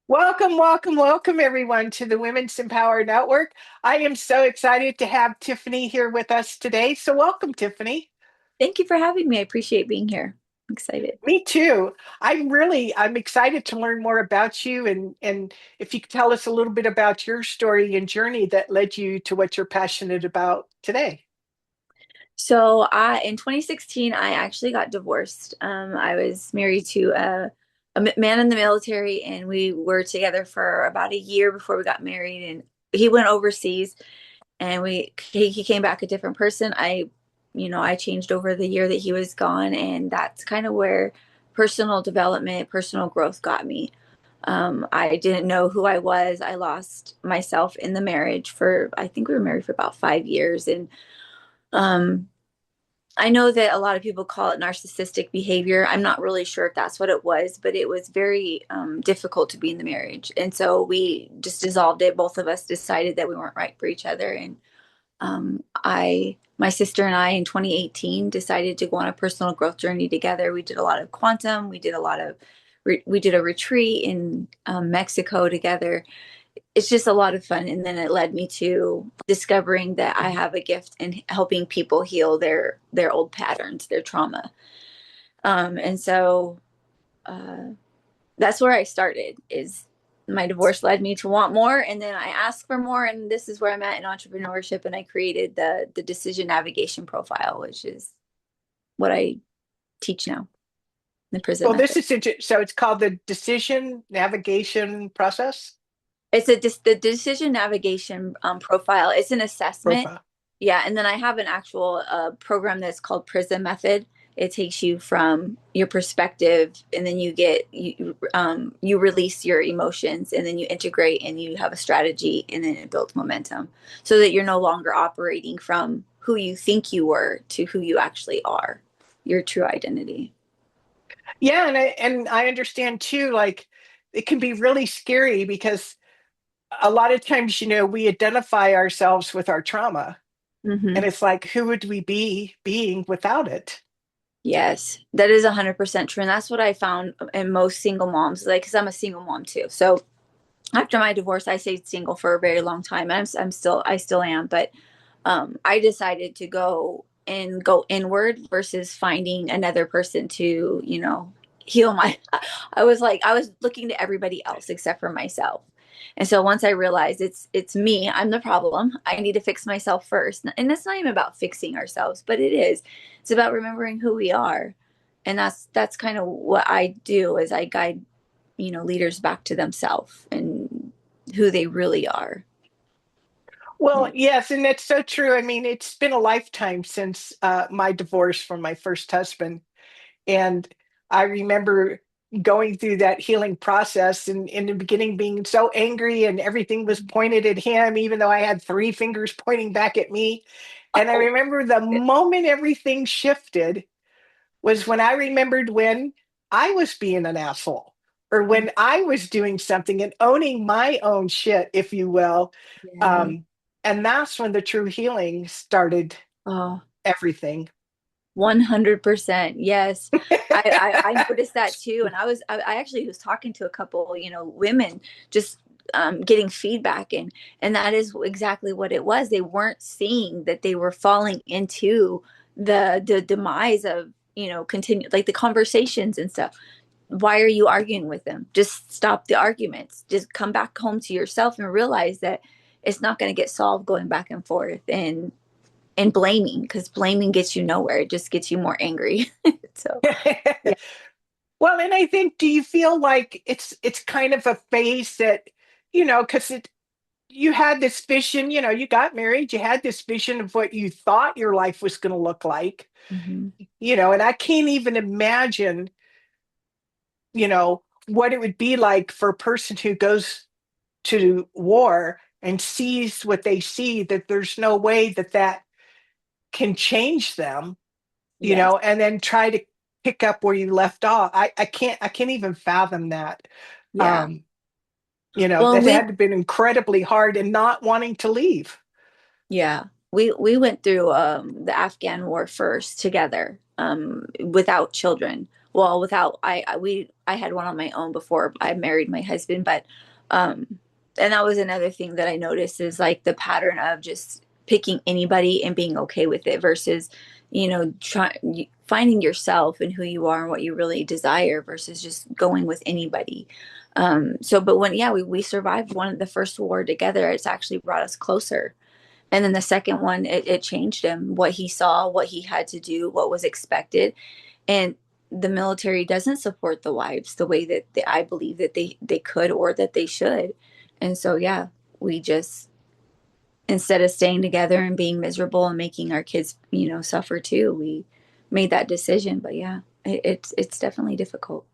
Welcome, welcome, welcome, everyone, to the Women's Empower Network. I am so excited to have Tiffany here with us today. So, welcome, Tiffany. Thank you for having me. I appreciate being here. I'm excited. Me too. I'm excited to learn more about you and if you could tell us a little bit about your story and journey that led you to what you're passionate about today. In 2016, I actually got divorced. I was married to a man in the military, and we were together for about a year before we got married. And he went overseas, and he came back a different person. I changed over the year that he was gone, and that's kind of where personal development, personal growth got me. I didn't know who I was. I lost myself in the marriage for, I think we were married for about 5 years. And um, I know that a lot of people call it narcissistic behavior. I'm not really sure if that's what it was, but it was very difficult to be in the marriage. And so we just dissolved it. Both of us decided that we weren't right for each other. And my sister and I in 2018 decided to go on a personal growth journey together. We did a lot of quantum. We did a retreat in Mexico together. It's just a lot of fun. And then it led me to discovering that I have a gift in helping people heal their old patterns, their trauma. And so uh, that's where I started. Is my divorce led me to want more, and then I asked for more, and this is where I'm at in entrepreneurship. And I created the decision navigation profile, which is what I teach now, the PRISM Well, method. so it's called the Decision Navigation Process The decision navigation profile. It's an assessment. profile. Yeah, and then I have an actual program that's called PRISM method. It takes you from your perspective, and then you release your emotions, and then you integrate, and you have a strategy, and then it builds momentum, so that you're no longer operating from who you think you were to who you actually are, your true identity. Yeah, and I understand too, like it can be really scary because a lot of times, we identify ourselves with our trauma. And Hmm. it's like, who would we be being without it? Yes, that is 100% true, and that's what I found in most single moms. Like, because I'm a single mom too, so after my divorce, I stayed single for a very long time. I still am, but I decided to go inward versus finding another person to, heal my. I was looking to everybody else except for myself. And so once I realized it's me, I'm the problem. I need to fix myself first. And it's not even about fixing ourselves, but it is. It's about remembering who we are. And that's kind of what I do is I guide leaders back to themselves and who they really are. Well, Yeah. yes, and that's so true. I mean, it's been a lifetime since my divorce from my first husband. And I remember going through that healing process and in the beginning being so angry and everything was pointed at him, even though I had three fingers pointing back at me. And I Oh, remember the moment everything shifted was when I remembered when I was being an asshole or when I was doing something and owning my own shit, if you will. yeah. Um, and that's when the true healing started Oh, everything. 100%. Yes. I noticed that too. And I actually was talking to a couple, women just getting feedback, and that is exactly what it was. They weren't seeing that they were falling into the demise of, continue like the conversations and stuff. Why are you arguing with them? Just stop the arguments. Just come back home to yourself and realize that it's not going to get solved going back and forth and blaming, because blaming gets you nowhere. It just gets you more angry. So, yeah. Well, and I think, do you feel like it's kind of a phase that, because you had this vision, you got married, you had this vision of what you thought your life was going to look like, Hmm. and I can't even imagine, what it would be like for a person who goes to war and sees what they see, that there's no way that that can change them, Yes. and then try to pick up where you left off. I can't even fathom that. Yeah. Um, Well, that had to have been incredibly hard and not wanting to leave. yeah, we went through the Afghan war first together, without children. well, without I had one on my own before I married my husband, but um and that was another thing that I noticed is like the pattern of just picking anybody and being okay with it versus, finding yourself and who you are and what you really desire versus just going with anybody. So but when yeah, we survived one of the first war together, it's actually brought us closer. And then the second one, it changed him, what he saw, what he had to do, what was expected. And the military doesn't support the wives the way that I believe that they could or that they should. And so, yeah, we just, instead of staying together and being miserable and making our kids, suffer too, we made that decision. But yeah, it's definitely difficult.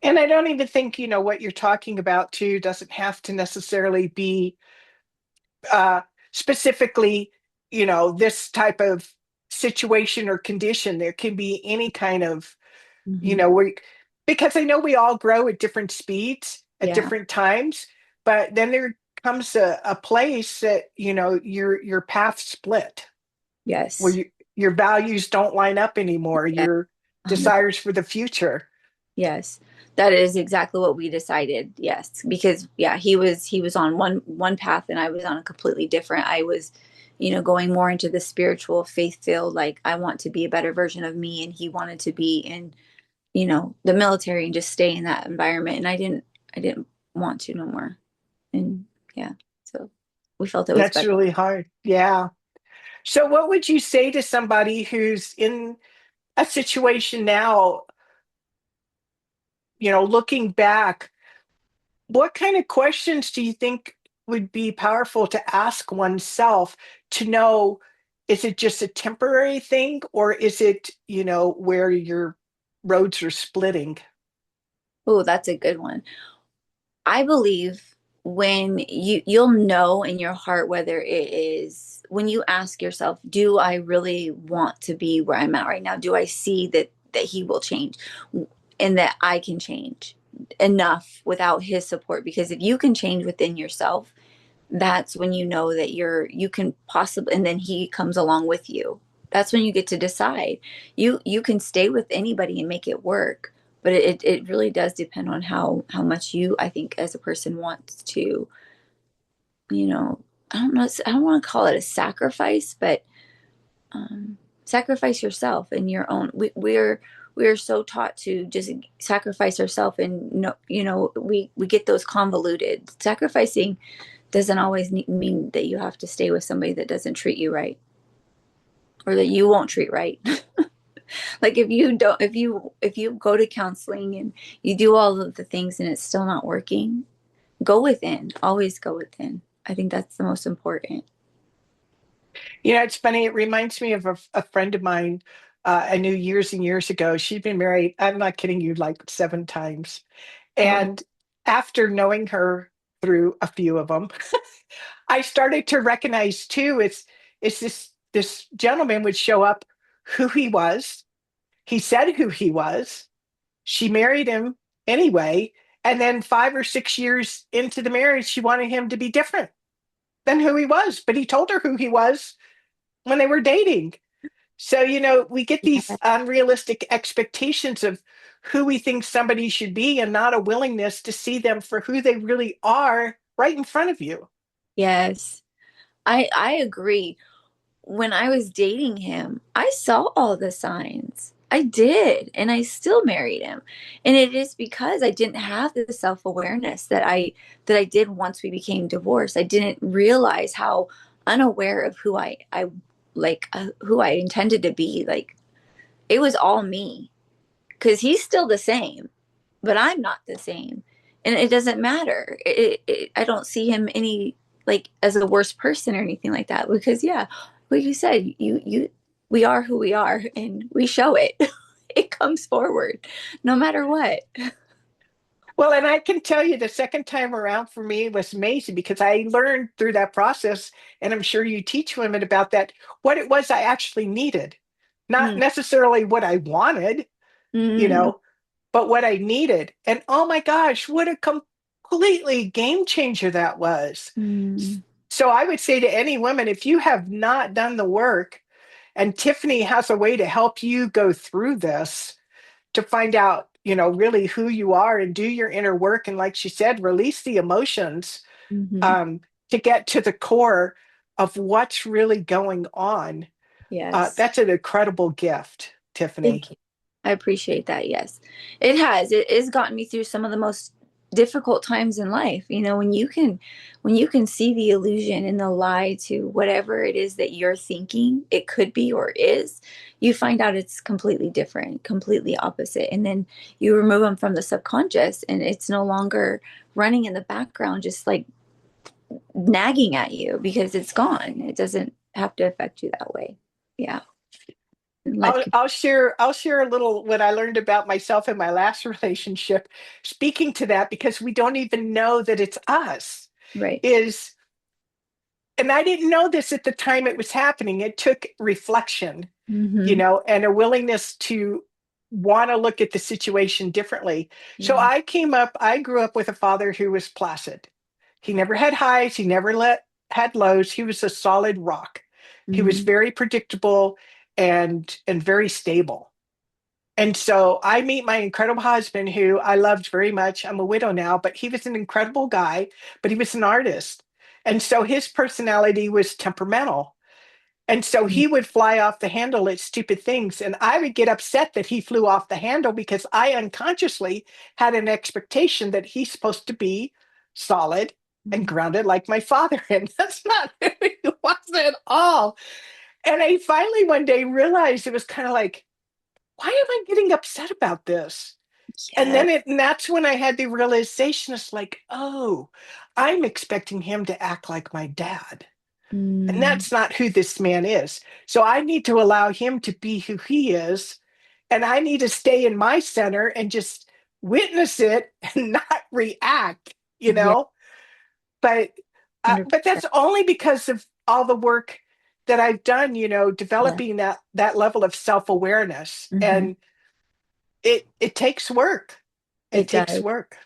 And I don't even think, what you're talking about too doesn't have to necessarily be uh, specifically, this type of situation or condition. There can be any kind of, Hmm. where, because I know we all grow at different speeds at Yeah. different times, but then there comes a place that, your path split where Yes. your values don't line up anymore, Yeah. your 100%. desires for the future. Yes, that is exactly what we decided. Yes, because yeah, he was on one path and I was on a completely different. I was, going more into the spiritual faith field. Like I want to be a better version of me, and he wanted to be in, the military and just stay in that environment. And I didn't want to no more. And yeah, so we felt it was That's better. really hard. Yeah. So, what would you say to somebody who's in a situation now, looking back, what kind of questions do you think would be powerful to ask oneself to know, is it just a temporary thing or is it, where your roads are splitting? Oh, that's a good one. I believe when you'll know in your heart whether it is when you ask yourself, do I really want to be where I'm at right now? Do I see that he will change and that I can change enough without his support? Because if you can change within yourself, that's when you know that you can possibly, and then he comes along with you. That's when you get to decide. You can stay with anybody and make it work, but it really does depend on how much you, I think, as a person wants to, you know I don't know, I don't want to call it a sacrifice, but sacrifice yourself and your own. We are so taught to just sacrifice ourselves, and no, we get those convoluted. Sacrificing doesn't always mean that you have to stay with somebody that doesn't treat you right or that you won't treat right. Like if you go to counseling and you do all of the things and it's still not working, go within. Always go within. I think that's the most important. It's funny. It reminds me of a friend of mine I knew years and years ago. She'd been married, I'm not kidding you, like 7 times. Oh, And after knowing her through a few of them, I started to recognize too, it's this gentleman would show up who he was. He said who he was. She married him anyway. And then 5 or 6 years into the marriage, she wanted him to be different than who he was. But he told her who he was when they were dating. So, we get these yeah. unrealistic expectations of who we think somebody should be and not a willingness to see them for who they really are right in front of you. Yes. I agree. When I was dating him, I saw all the signs. I did, and I still married him. And it is because I didn't have the self-awareness that I did once we became divorced. I didn't realize how unaware of who I intended to be. Like it was all me because he's still the same, but I'm not the same. And it doesn't matter. I don't see him any like as a worse person or anything like that because yeah, like you said, we are who we are and we show it. It comes forward no matter what. Well, and I can tell you the second time around for me was amazing because I learned through that process, and I'm sure you teach women about that, what it was I actually needed. Not Mm, necessarily what I wanted, you mm, know, but what I needed. And oh my gosh, what a completely game changer that was. mm. So I would say to any woman, if you have not done the work, and Tiffany has a way to help you go through this, to find out, really who you are and do your inner work. And like she said, release the emotions, Hmm. um, to get to the core of what's really going on. Yes. That's an incredible gift, Tiffany. Thank you. I appreciate that. Yes, it has. It has gotten me through some of the most difficult times in life. When you can see the illusion and the lie to whatever it is that you're thinking it could be or is, you find out it's completely different, completely opposite. And then you remove them from the subconscious and it's no longer running in the background, just like nagging at you because it's gone. It doesn't have to affect you that way. Yeah. And life I'll, can, I'll share I'll share a little what I learned about myself in my last relationship. Speaking to that, because we don't even know that it's us, right. is, and I didn't know this at the time it was happening. It took reflection, Hmm. and a willingness to want to look at the situation differently. So Yeah. I grew up with a father who was placid. He never had highs, he never had lows. He was a solid rock. He was Hmm. very predictable and very stable. And so I meet my incredible husband, who I loved very much. I'm a widow now, but he was an incredible guy, but he was an artist. And so his personality was temperamental. And so he would fly off the handle at stupid things. And I would get upset that he flew off the handle because I unconsciously had an expectation that he's supposed to be solid and grounded like my father. And that's not who he was at all. And I finally one day realized it was kind of like, why am I getting upset about this? Yeah. And that's when I had the realization, it's like, oh, I'm expecting him to act like my dad. And Mm, that's not who this man is. So I need to allow him to be who he is. And I need to stay in my center and just witness it and not react, you yeah. know? But but 100%. that's only because of all the work that I've done, Yeah. developing that level of self-awareness. Hmm. And it takes work. It It takes does. work.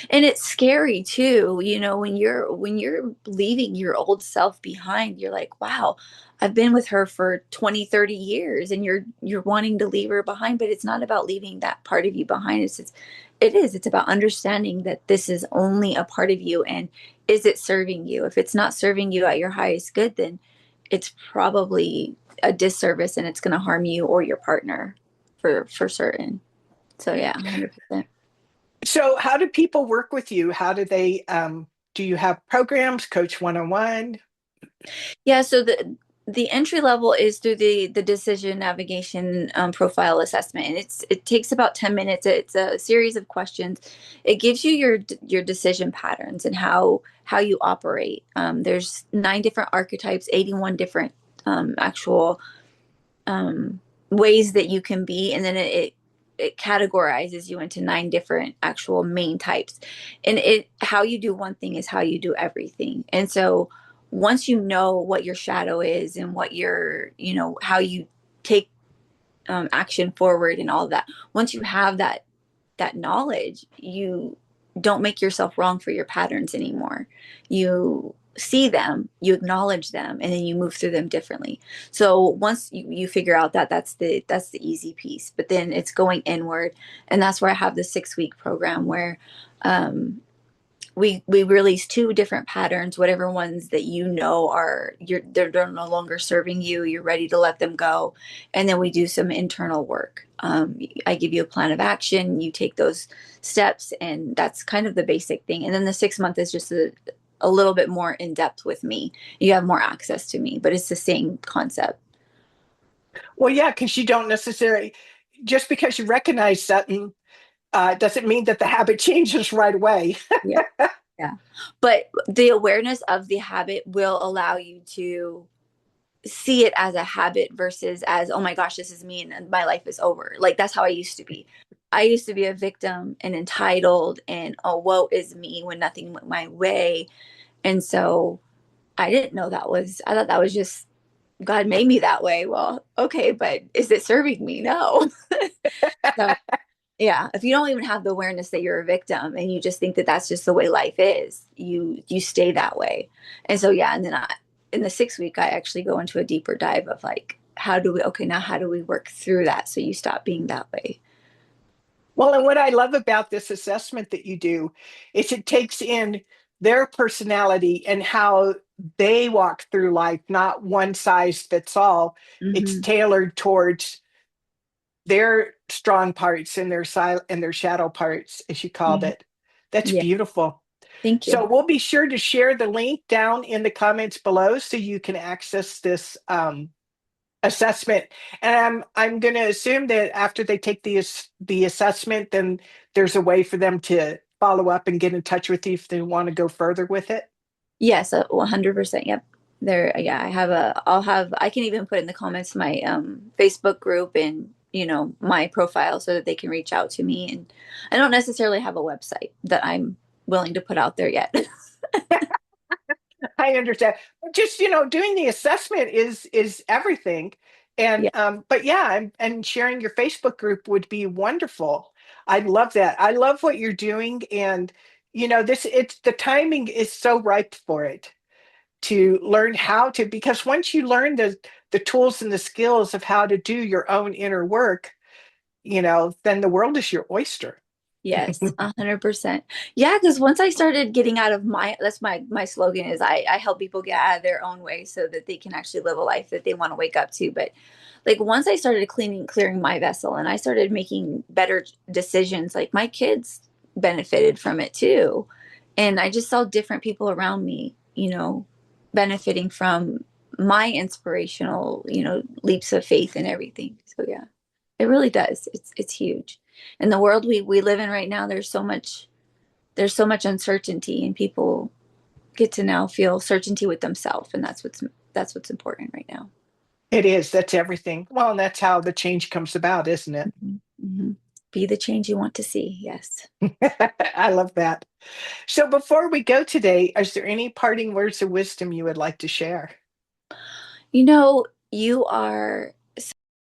And it's scary too, when you're leaving your old self behind, you're like, wow, I've been with her for 20, 30 years and you're wanting to leave her behind, but it's not about leaving that part of you behind. It's about understanding that this is only a part of you and is it serving you? If it's not serving you at your highest good, then it's probably a disservice and it's going to harm you or your partner for certain. So yeah, 100%. So how do people work with you? How do you have programs, coach one-on-one? Yeah, so the entry level is through the decision navigation profile assessment, and it takes about 10 minutes. It's a series of questions. It gives you your decision patterns and how you operate. There's 9 different archetypes, 81 different actual ways that you can be, and then it categorizes you into 9 different actual main types. And it how you do one thing is how you do everything. And so once you know what your shadow is and what your how you take action forward and all of that, once you have that knowledge, you don't make yourself wrong for your patterns anymore. You see them, you acknowledge them, and then you move through them differently. So once you figure out that that's the easy piece, but then it's going inward, and that's where I have the 6 week program where we release 2 different patterns, whatever ones that are they're no longer serving you, you're ready to let them go. And then we do some internal work. I give you a plan of action, you take those steps, and that's kind of the basic thing. And then the 6 month is just a little bit more in depth with me. You have more access to me, but it's the same concept. Well, yeah, because you don't necessarily, just because you recognize something, doesn't mean that the habit changes right away. Yeah. Yeah. But the awareness of the habit will allow you to see it as a habit versus as, oh my gosh, this is me and my life is over. Like that's how I used to be. I used to be a victim and entitled and, oh, woe is me when nothing went my way. And so I didn't know I thought that was just God made me that way. Well, okay, but is it serving me? No. So yeah, if you don't even have the awareness that you're a victim and you just think that that's just the way life is, you stay that way. And so yeah, and then in the 6 week I actually go into a deeper dive of like how do we work through that so you stop being that way. Well, and what I love about this assessment that you do is it takes in their personality and how they walk through life, not one size fits all. It's Hmm. tailored towards their strong parts and their silent and their shadow parts, as you called Hmm. it. That's Yeah. beautiful. Thank you. So we'll be sure to share the link down in the comments below so you can access this assessment. And I'm going to assume that after they take the assessment, then there's a way for them to follow up and get in touch with you if they want to go further with it. Yes, 100%. Yep. There, yeah, I can even put in the comments my Facebook group and, my profile so that they can reach out to me. And I don't necessarily have a website that I'm willing to put out there yet. I understand. Just, doing the assessment is everything. And Yeah. but yeah, and sharing your Facebook group would be wonderful. I love that. I love what you're doing. And this it's the timing is so ripe for it to learn how to, because once you learn the tools and the skills of how to do your own inner work, then the world is your oyster. Yes, 100%. Yeah, because once I started getting out of that's my slogan is I help people get out of their own way so that they can actually live a life that they want to wake up to. But like once I started clearing my vessel and I started making better decisions, like my kids benefited from it too. And I just saw different people around me, benefiting from my inspirational, leaps of faith and everything. So yeah, it really does. It's huge. In the world we live in right now, there's so much uncertainty, and people get to now feel certainty with themselves, and that's what's important right now. It is. That's everything. Well, and that's how the change comes about, isn't it? Mhm. Mhm. Be the change you want to see. Yes. I love that. So before we go today, is there any parting words of wisdom you would like to share? You are